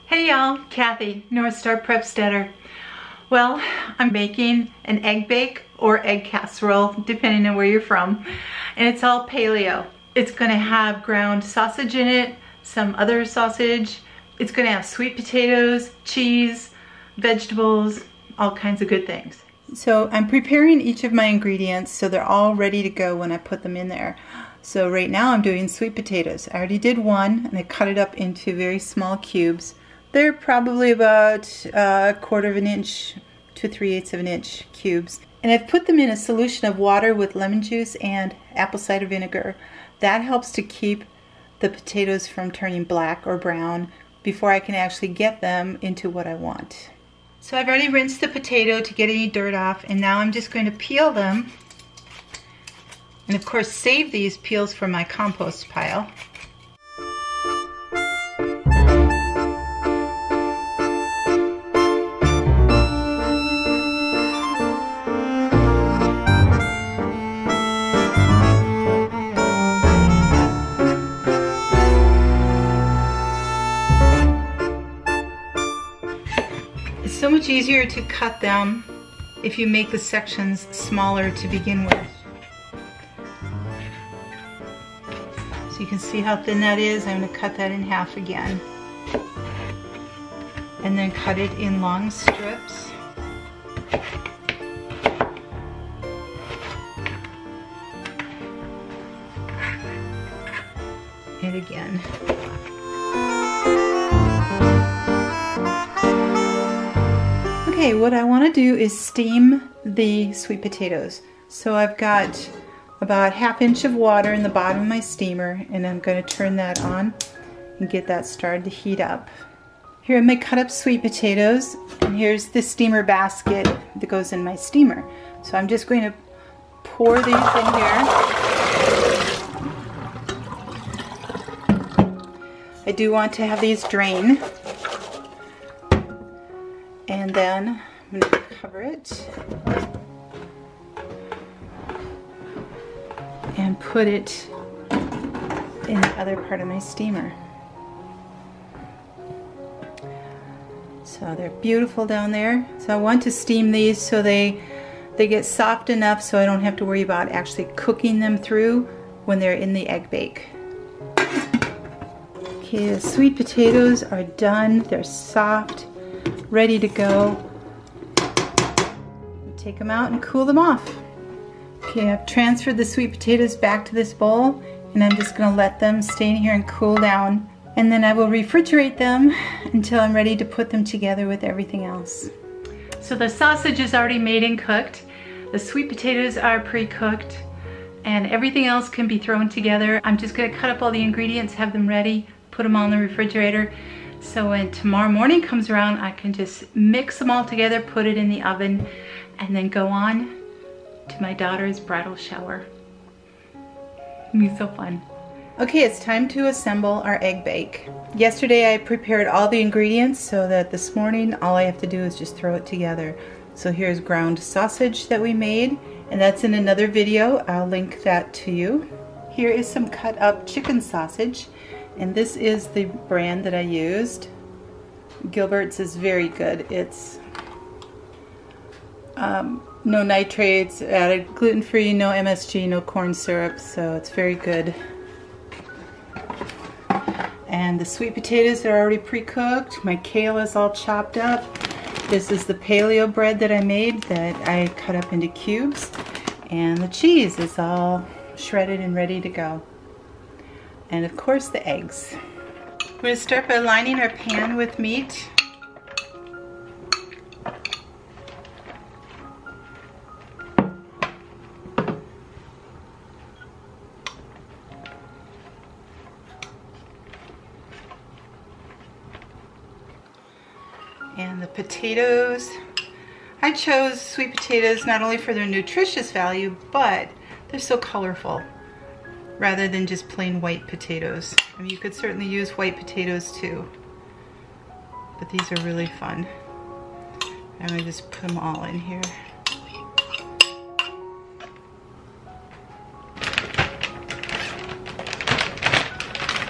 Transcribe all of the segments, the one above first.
Hey y'all, Kathy, North Star Prepsteader. Well, I'm making an egg bake or egg casserole, depending on where you're from. And it's all paleo. It's gonna have ground sausage in it, some other sausage. It's gonna have sweet potatoes, cheese, vegetables, all kinds of good things. So I'm preparing each of my ingredients so they're all ready to go when I put them in there. So right now I'm doing sweet potatoes. I already did one and I cut it up into very small cubes. They're probably about 1/4 of an inch to 3/8 of an inch cubes. And I've put them in a solution of water with lemon juice and apple cider vinegar. That helps to keep the potatoes from turning black or brown before I can actually get them into what I want. So I've already rinsed the potato to get any dirt off, and now I'm just going to peel them. And of course save these peels for my compost pile. It's so much easier to cut them if you make the sections smaller to begin with. So you can see how thin that is. I'm going to cut that in half again. And then cut it in long strips. And again. Okay, what I want to do is steam the sweet potatoes. So I've got about 1/2 inch of water in the bottom of my steamer, and I'm going to turn that on and get that started to heat up. Here are my cut up sweet potatoes, and here's the steamer basket that goes in my steamer. So I'm just going to pour these in here. I do want to have these drain. And then I'm going to cover it and put it in the other part of my steamer. So they're beautiful down there. So I want to steam these so they get soft enough so I don't have to worry about actually cooking them through when they're in the egg bake. Okay, the sweet potatoes are done. They're soft, ready to go. Take them out and cool them off. Okay, I've transferred the sweet potatoes back to this bowl, and I'm just going to let them stay in here and cool down. And then I will refrigerate them until I'm ready to put them together with everything else. So the sausage is already made and cooked. The sweet potatoes are pre-cooked, and everything else can be thrown together. I'm just going to cut up all the ingredients, have them ready, put them all in the refrigerator. So when tomorrow morning comes around, I can just mix them all together, put it in the oven, and then go on to my daughter's bridal shower. It'll be so fun. Okay, it's time to assemble our egg bake. Yesterday I prepared all the ingredients so that this morning all I have to do is just throw it together. So here's ground sausage that we made, and that's in another video. I'll link that to you. Here is some cut up chicken sausage. And this is the brand that I used. Gilbert's is very good. It's no nitrates, added gluten-free, no MSG, no corn syrup, so it's very good. And the sweet potatoes are already pre-cooked. My kale is all chopped up. This is the paleo bread that I made that I cut up into cubes. And the cheese is all shredded and ready to go. And of course the eggs. We're going to start by lining our pan with meat. And the potatoes. I chose sweet potatoes not only for their nutritious value, but they're so colorful, rather than just plain white potatoes. I mean, you could certainly use white potatoes too, but these are really fun. I'm gonna just put them all in here.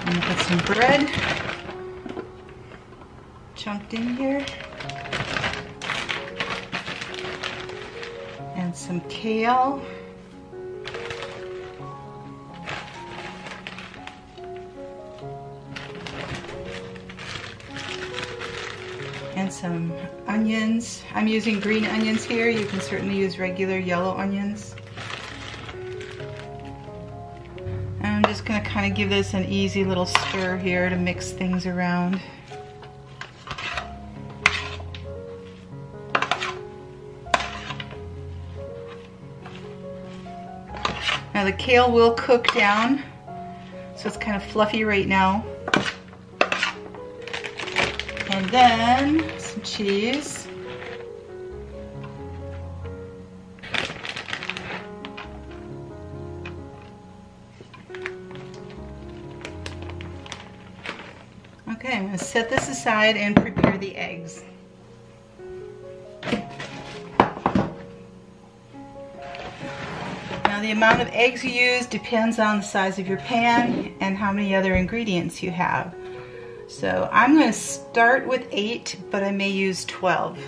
I'm gonna put some bread chunked in here. And some kale. And some onions. I'm using green onions here. You can certainly use regular yellow onions. And I'm just gonna kind of give this an easy little stir here to mix things around. Now the kale will cook down, so it's kind of fluffy right now. And then some cheese. Okay, I'm going to set this aside and prepare the eggs. Now the amount of eggs you use depends on the size of your pan and how many other ingredients you have. So I'm going to start with 8, but I may use 12.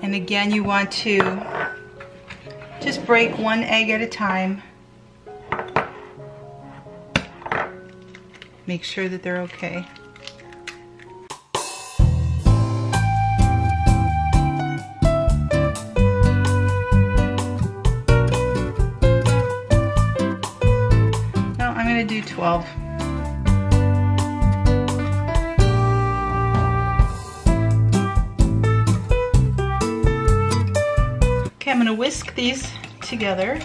And again, you want to just break one egg at a time. Make sure that they're okay. Do 12. Okay, I'm going to whisk these together.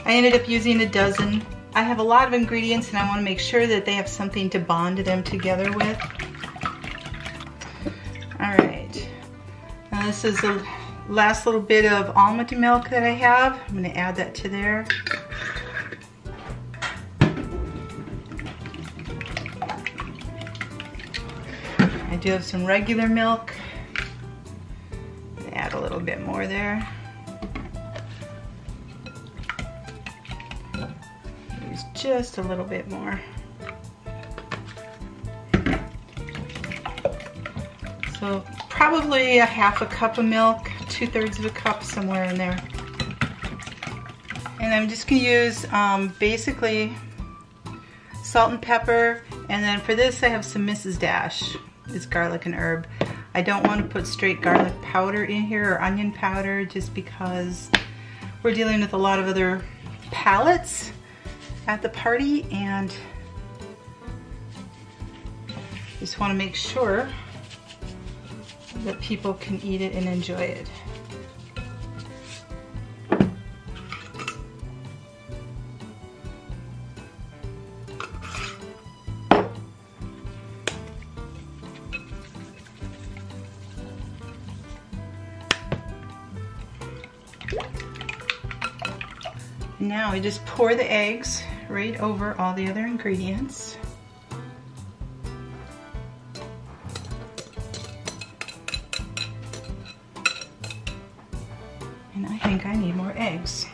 I ended up using a dozen. I have a lot of ingredients and I want to make sure that they have something to bond them together with. Alright, now this is the last little bit of almond milk that I have. I'm going to add that to there. I do have some regular milk. Add a little bit more there. Use just a little bit more. So probably a half a cup of milk, 2/3 of a cup, somewhere in there. And I'm just gonna use basically salt and pepper, and then for this I have some Mrs. Dash. It's garlic and herb. I don't want to put straight garlic powder in here or onion powder just because we're dealing with a lot of other palates at the party, and just want to make sure that people can eat it and enjoy it. Now we just pour the eggs right over all the other ingredients. And I think I need more eggs.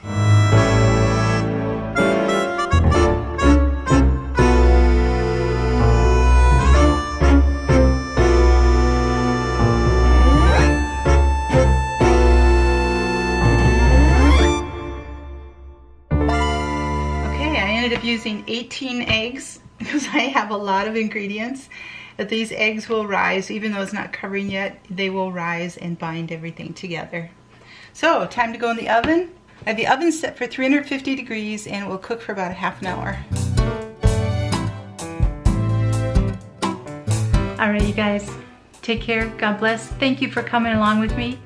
Using 18 eggs because I have a lot of ingredients. That these eggs will rise, even though it's not covering yet, they will rise and bind everything together. So time to go in the oven. I have the oven set for 350 degrees and it will cook for about a half an hour. All right, you guys, take care. God bless. Thank you for coming along with me.